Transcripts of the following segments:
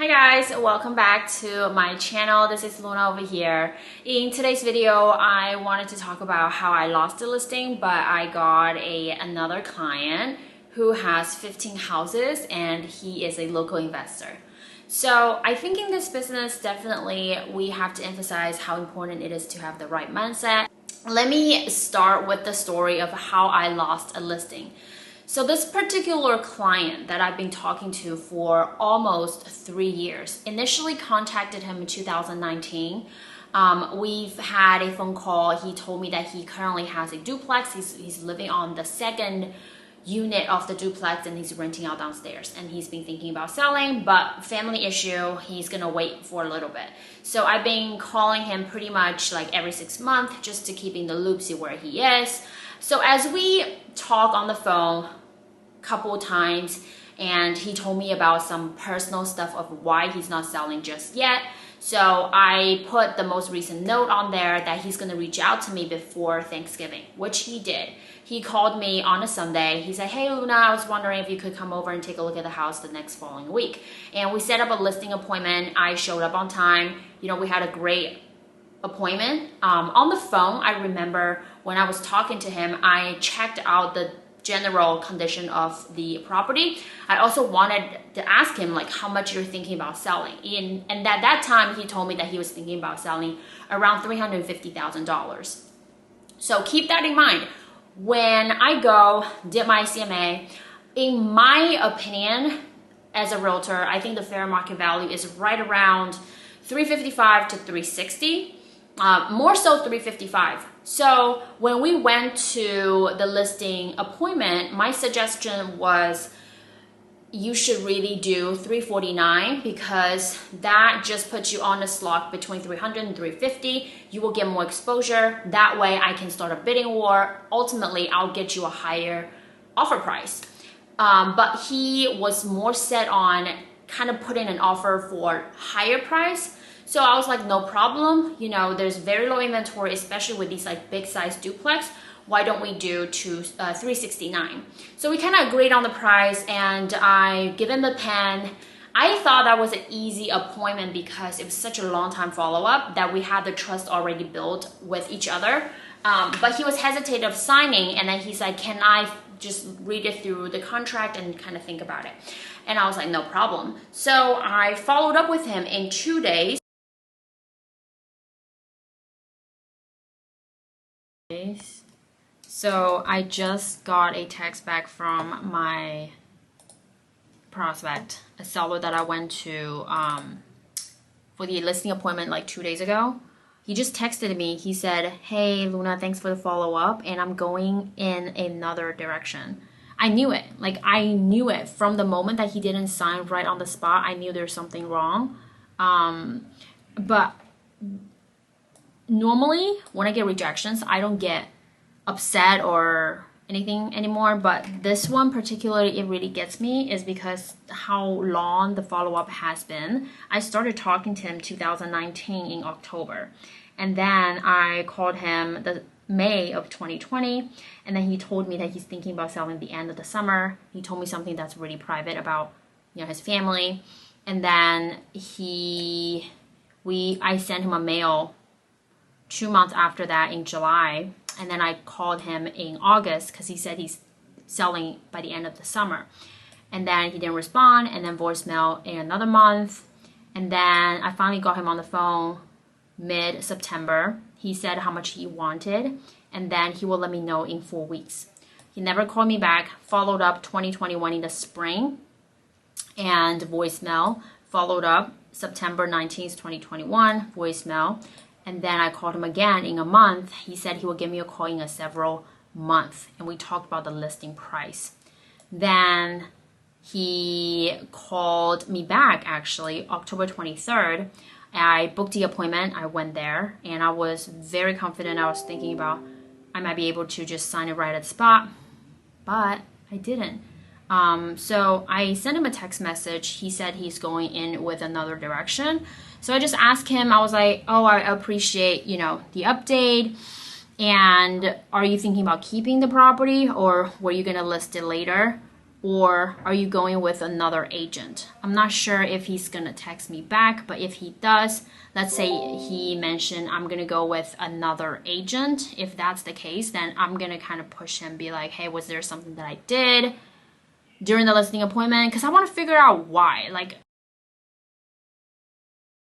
Hi guys, welcome back to my channel. This is Luna over here. In today's video, I wanted to talk about how I lost the listing, but I got another client who has 15 houses and he is a local investor. So I think in this business, definitely we have to emphasize how important it is to have the right mindset. Let me start with the story of how I lost a listing. So this particular client that I've been talking to for almost 3 years, initially contacted him in 2019. We've had a phone call. He told me that he currently has a duplex. He's living on the second unit of the duplex and he's renting out downstairs. And he's been thinking about selling, but family issue, he's gonna wait for a little bit. So I've been calling him pretty much like every 6 months just to keep in the loop, see where he is. So as we talk on the phone couple times, and he told me about some personal stuff of why he's not selling just yet. So I put the most recent note on there that he's gonna reach out to me before Thanksgiving, which he did. He called me on a Sunday. He said, "Hey Luna, I was wondering if you could come over and take a look at the house the next following week." And we set up a listing appointment. I showed up on time. You know, we had a great appointment. On the phone, I remember when I was talking to him, I checked out the general condition of the property. I also wanted to ask him like how much you're thinking about selling. And at that time, he told me that he was thinking about selling around $350,000. So keep that in mind. When I did my CMA, in my opinion, as a realtor, I think the fair market value is right around 355 to 360. More so 355. So when we went to the listing appointment, my suggestion was you should really do 349 because that just puts you on the slot between 300 and 350. You will get more exposure. That way I can start a bidding war. Ultimately, I'll get you a higher offer price. But he was more set on kind of putting an offer for higher price. So I was like, no problem. You know, there's very low inventory, especially with these like big size duplex. Why don't we do 369? So we kind of agreed on the price and I give him the pen. I thought that was an easy appointment because it was such a long time follow-up that we had the trust already built with each other. But he was hesitant of signing and then he said, can I just read it through the contract and kind of think about it? And I was like, no problem. So I followed up with him in 2 days. So I just got a text back from my prospect, a seller that I went to for the listing appointment like 2 days ago. He just texted me. He said, "Hey Luna, thanks for the follow-up and I'm going in another direction." I knew it. Like I knew it from the moment that he didn't sign right on the spot. I knew there's something wrong. But normally when I get rejections, I don't get upset or anything anymore, but this one particularly, it really gets me is because how long the follow-up has been. I started talking to him 2019 in October, and then I called him the May of 2020, and then he told me that he's thinking about selling the end of the summer. He told me something that's really private about, you know, his family, and then I sent him a mail 2 months after that in July. And then I called him in August because he said he's selling by the end of the summer. And then he didn't respond, and then voicemail in another month. And then I finally got him on the phone mid-September. He said how much he wanted, and then he will let me know in 4 weeks. He never called me back, followed up 2021 in the spring, and voicemail, followed up September 19th, 2021, voicemail. And then I called him again in a month. He said he would give me a call in several months. And we talked about the listing price. Then he called me back actually, October 23rd. I booked the appointment. I went there and I was very confident. I was thinking about I might be able to just sign it right at the spot, but I didn't. So I sent him a text message. He said he's going in with another direction. So I just asked him, I was like, oh, I appreciate, you know, the update. And are you thinking about keeping the property or were you going to list it later? or are you going with another agent? I'm not sure if he's gonna text me back, but if he does, let's say he mentioned I'm gonna go with another agent. If that's the case, then I'm gonna kind of push him, be like, hey, was there something that I did during the listing appointment? Because I want to figure out why. Like,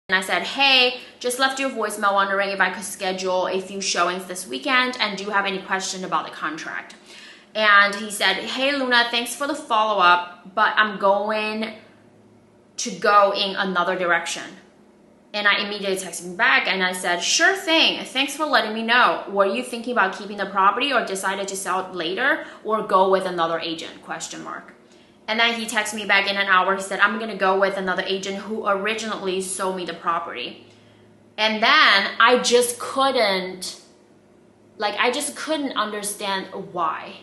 and I said, hey, just left you a voicemail wondering if I could schedule a few showings this weekend, and do you have any question about the contract? And he said, hey Luna, thanks for the follow-up, but I'm going to go in another direction. And I immediately texted him back and I said, sure thing, thanks for letting me know. Were you thinking about keeping the property or decided to sell it later or go with another agent, question mark. And then he texted me back in an hour. He said, I'm gonna go with another agent who originally sold me the property. And then I just couldn't understand why.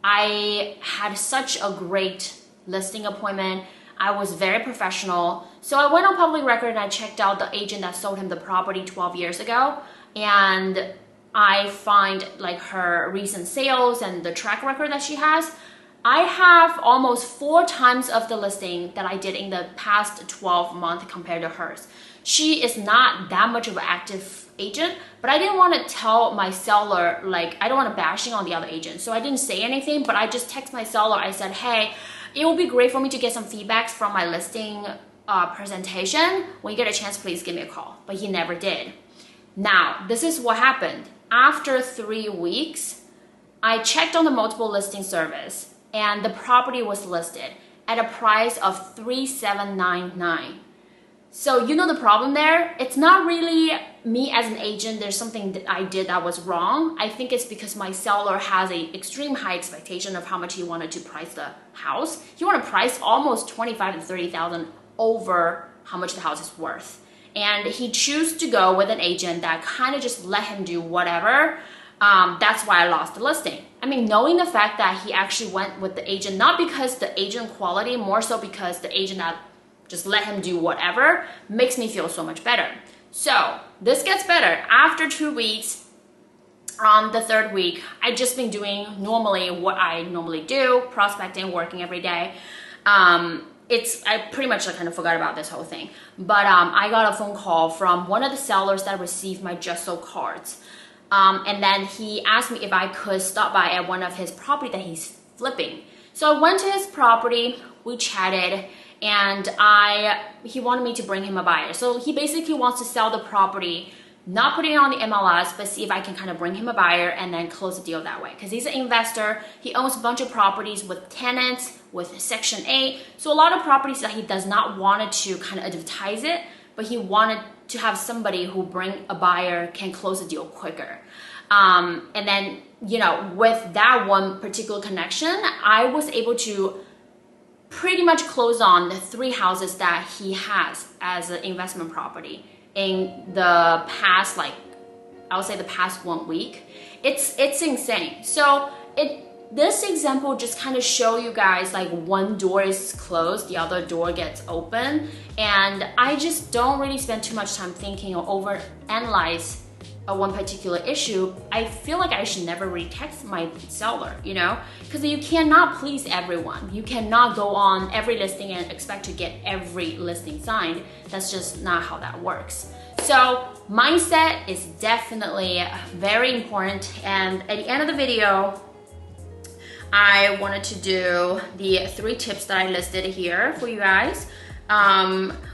I had such a great listing appointment. I was very professional. So I went on public record and I checked out the agent that sold him the property 12 years ago. And I find like her recent sales and the track record that she has. I have almost 4 times of the listing that I did in the past 12 months compared to hers. She is not that much of an active agent, but I didn't want to tell my seller, like, I don't want to bashing on the other agent. So I didn't say anything, but I just text my seller. I said, hey, it would be great for me to get some feedbacks from my listing presentation. When you get a chance, please give me a call. But he never did. Now, this is what happened. After 3 weeks, I checked on the multiple listing service and the property was listed at a price of $3,799. So you know the problem there? It's not really me as an agent. There's something that I did that was wrong. I think it's because my seller has an extreme high expectation of how much he wanted to price the house. He wanted to price almost $25,000 to $30,000 over how much the house is worth. And he chose to go with an agent that kind of just let him do whatever. That's why I lost the listing. I mean, knowing the fact that he actually went with the agent, not because the agent quality, more so because the agent that just let him do whatever, makes me feel so much better. So this gets better. After 2 weeks, on the 3rd week, I just been doing normally what I normally do, prospecting, working every day. I pretty much kind of forgot about this whole thing. But I got a phone call from one of the sellers that received my Just Sold cards. And then he asked me if I could stop by at one of his property that he's flipping. So I went to his property, we chatted, and he wanted me to bring him a buyer. So he basically wants to sell the property, not putting it on the MLS, but see if I can kind of bring him a buyer and then close the deal that way. Because he's an investor, he owns a bunch of properties with tenants, with Section 8. So a lot of properties that he does not want to kind of advertise it, but he wanted to have somebody who bring a buyer, can close the deal quicker. And then, you know, with that one particular connection, I was able to pretty much close on the 3 houses that he has as an investment property in the past, like, I would say the past 1 week. It's insane. So this example just kind of show you guys, like, one door is closed, the other door gets open. And I just don't really spend too much time thinking or overanalyze one particular issue. I feel like I should never retext my seller, you know, because you cannot please everyone. You cannot go on every listing and expect to get every listing signed. That's just not how that works. So mindset is definitely very important. And at the end of the video, I wanted to do the 3 tips that I listed here for you guys.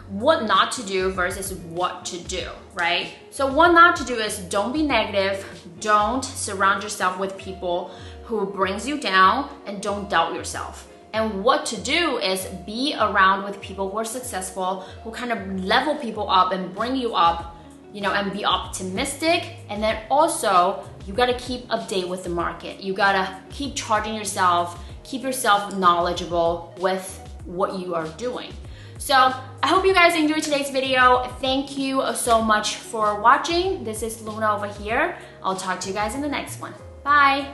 What not to do versus what to do, right? So what not to do is don't be negative, don't surround yourself with people who brings you down, and don't doubt yourself. And what to do is be around with people who are successful, who kind of level people up and bring you up, you know, and be optimistic. And then also you gotta keep update with the market. You gotta keep charging yourself, keep yourself knowledgeable with what you are doing. So I hope you guys enjoyed today's video. Thank you so much for watching. This is Luna over here. I'll talk to you guys in the next one. Bye.